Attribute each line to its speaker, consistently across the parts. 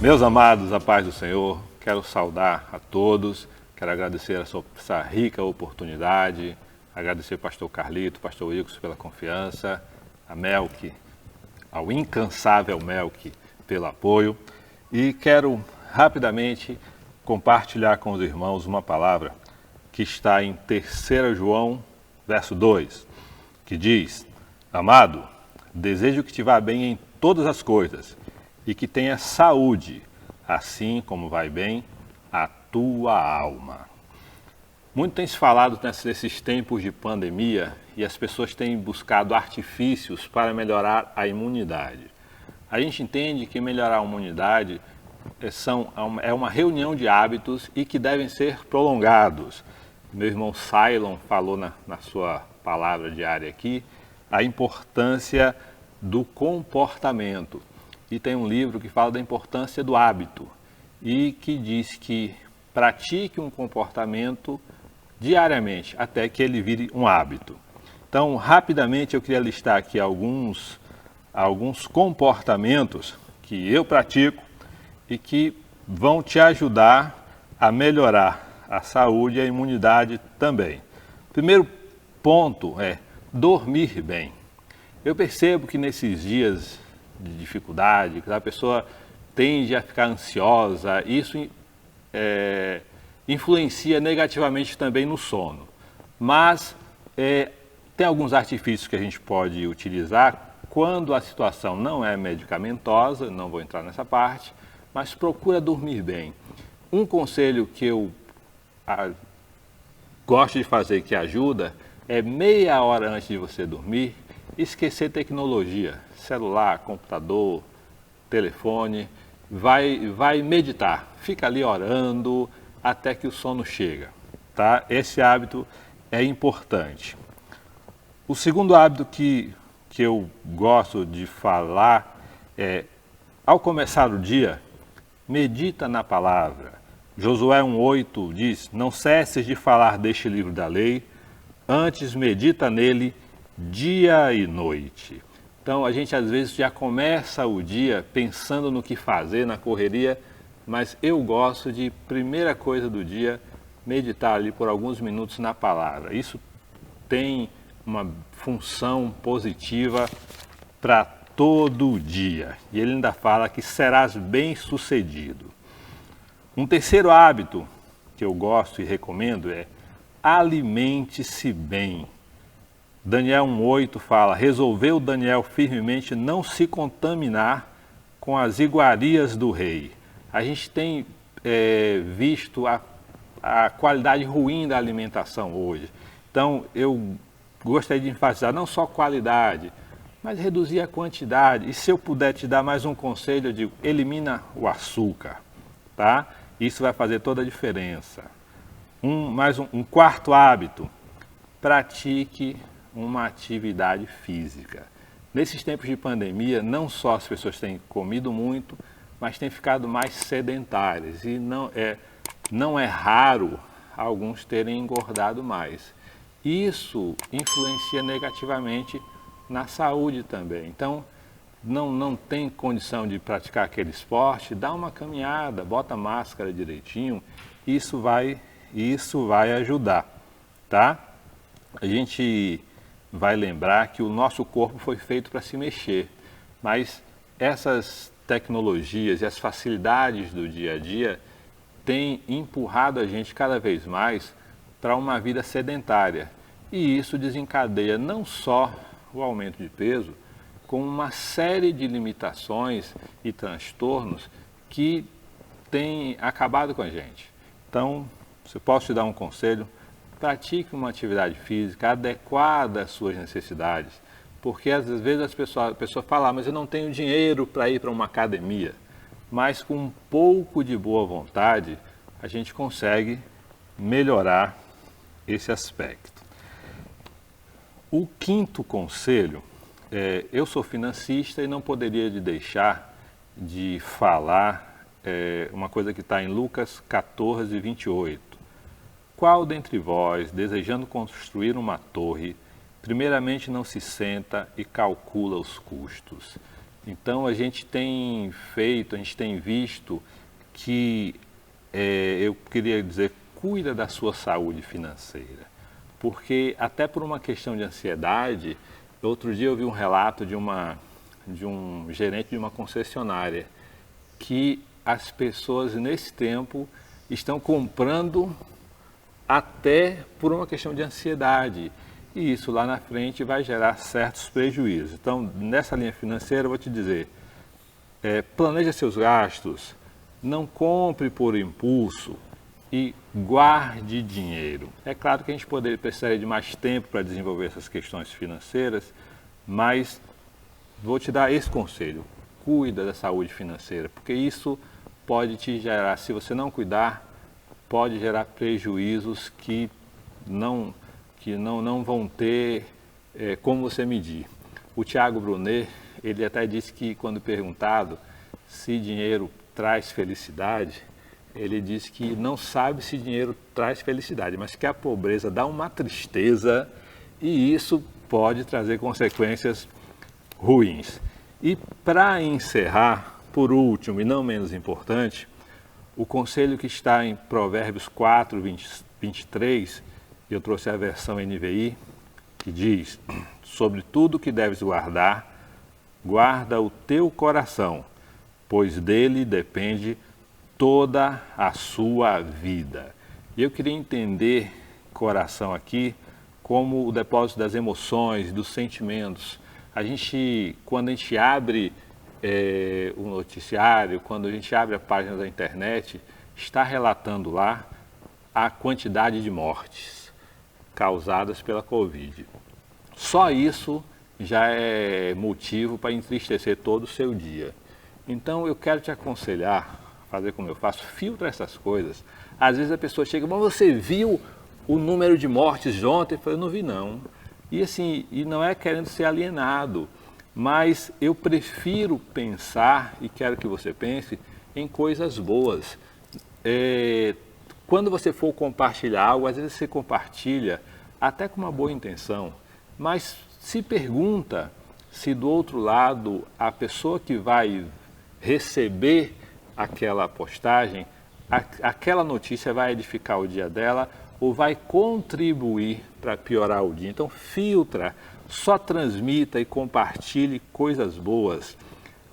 Speaker 1: Meus amados, a paz do Senhor, quero saudar a todos, quero agradecer essa rica oportunidade, agradecer ao pastor Carlito, pastor Wilkes pela confiança, a Melk, ao incansável Melk pelo apoio, e quero rapidamente compartilhar com os irmãos uma palavra que está em 3 João, verso 2, que diz: Amado, desejo que te vá bem em todas as coisas e que tenha saúde, assim como vai bem a tua alma. Muito tem se falado nesses tempos de pandemia e as pessoas têm buscado artifícios para melhorar a imunidade. A gente entende que melhorar a imunidade é uma reunião de hábitos e que devem ser prolongados. Meu irmão Cylon falou na sua palavra diária aqui a importância do comportamento. E tem um livro que fala da importância do hábito e que diz que pratique um comportamento diariamente até que ele vire um hábito. Então, rapidamente eu queria listar aqui alguns comportamentos que eu pratico e que vão te ajudar a melhorar a saúde e a imunidade também. Primeiro ponto é dormir bem. Eu percebo que nesses dias de dificuldade, que a pessoa tende a ficar ansiosa, isso influencia negativamente também no sono. Mas tem alguns artifícios que a gente pode utilizar quando a situação não é medicamentosa, não vou entrar nessa parte, mas procura dormir bem. Um conselho que eu gosto de fazer que ajuda é meia hora antes de você dormir, esquecer tecnologia, celular, computador, telefone, vai meditar, fica ali orando até que o sono chega, tá? Esse hábito é importante. O segundo hábito que eu gosto de falar é, ao começar o dia, medita na palavra. Josué 1,8 diz: não cesses de falar deste livro da lei, antes medita nele dia e noite. Então a gente às vezes já começa o dia pensando no que fazer, na correria, mas eu gosto de, primeira coisa do dia, meditar ali por alguns minutos na palavra. Isso tem uma função positiva para todo o dia. E ele ainda fala que serás bem-sucedido. Um terceiro hábito que eu gosto e recomendo é alimente-se bem. Daniel 1,8 fala: resolveu Daniel firmemente não se contaminar com as iguarias do rei. A gente tem visto a qualidade ruim da alimentação hoje. Então, eu gostaria de enfatizar não só qualidade, mas reduzir a quantidade. E se eu puder te dar mais um conselho, eu digo: elimina o açúcar, tá? Isso vai fazer toda a diferença. Um quarto hábito: pratique uma atividade física. Nesses tempos de pandemia, não só as pessoas têm comido muito, mas têm ficado mais sedentárias. E não é raro alguns terem engordado mais. Isso influencia negativamente na saúde também. Então, não tem condição de praticar aquele esporte, dá uma caminhada, bota a máscara direitinho, isso vai ajudar, tá? A gente vai lembrar que o nosso corpo foi feito para se mexer, mas essas tecnologias e as facilidades do dia a dia têm empurrado a gente cada vez mais para uma vida sedentária. E isso desencadeia não só o aumento de peso, como uma série de limitações e transtornos que têm acabado com a gente. Então, se eu posso te dar um conselho, pratique uma atividade física adequada às suas necessidades, porque às vezes a pessoa fala: mas eu não tenho dinheiro para ir para uma academia. Mas com um pouco de boa vontade, a gente consegue melhorar esse aspecto. O quinto conselho, eu sou financista e não poderia deixar de falar uma coisa que está em Lucas 14, 28. Qual dentre vós, desejando construir uma torre, primeiramente não se senta e calcula os custos? Então a gente tem visto que, eu queria dizer, cuida da sua saúde financeira. Porque até por uma questão de ansiedade, outro dia eu vi um relato de um gerente de uma concessionária, que as pessoas nesse tempo estão comprando até por uma questão de ansiedade. E isso lá na frente vai gerar certos prejuízos. Então, nessa linha financeira, eu vou te dizer, planeja seus gastos, não compre por impulso e guarde dinheiro. É claro que a gente precisaria de mais tempo para desenvolver essas questões financeiras, mas vou te dar esse conselho: cuida da saúde financeira, porque isso pode te gerar, se você não cuidar, pode gerar prejuízos que não vão ter como você medir. O Tiago Brunet, ele até disse que, quando perguntado se dinheiro traz felicidade, ele disse que não sabe se dinheiro traz felicidade, mas que a pobreza dá uma tristeza e isso pode trazer consequências ruins. E para encerrar, por último e não menos importante, o conselho que está em Provérbios 4, 23, eu trouxe a versão NVI, que diz: sobre tudo que deves guardar, guarda o teu coração, pois dele depende toda a sua vida. E eu queria entender coração aqui como o depósito das emoções, dos sentimentos. Quando a gente abre o noticiário, quando a gente abre a página da internet, está relatando lá a quantidade de mortes causadas pela Covid. Só isso já é motivo para entristecer todo o seu dia. Então eu quero te aconselhar, fazer como eu faço, filtra essas coisas. Às vezes a pessoa chega: mas você viu o número de mortes de ontem? Eu falei: não vi não. E assim, e não é querendo ser alienado, mas eu prefiro pensar, e quero que você pense, em coisas boas. Quando você for compartilhar algo, às vezes você compartilha até com uma boa intenção, mas se pergunta se do outro lado a pessoa que vai receber aquela postagem, aquela notícia vai edificar o dia dela ou vai contribuir para piorar o dia. Então filtra, só transmita e compartilhe coisas boas.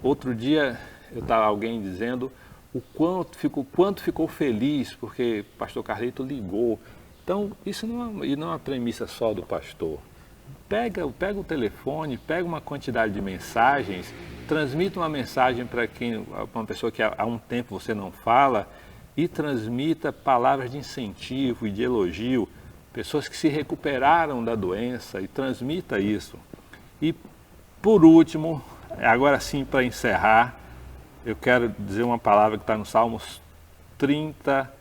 Speaker 1: Outro dia eu estava alguém dizendo o quanto ficou feliz porque o pastor Carlito ligou. Então isso não é uma premissa só do pastor. Pega o telefone, pega uma quantidade de mensagens, transmita uma mensagem para uma pessoa que há um tempo você não fala, e transmita palavras de incentivo e de elogio, pessoas que se recuperaram da doença, e transmita isso. E por último, agora sim, para encerrar, eu quero dizer uma palavra que está no Salmos 30,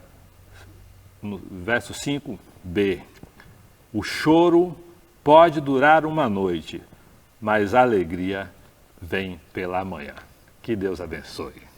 Speaker 1: no verso 5b. O choro pode durar uma noite, mas a alegria vem pela manhã. Que Deus abençoe.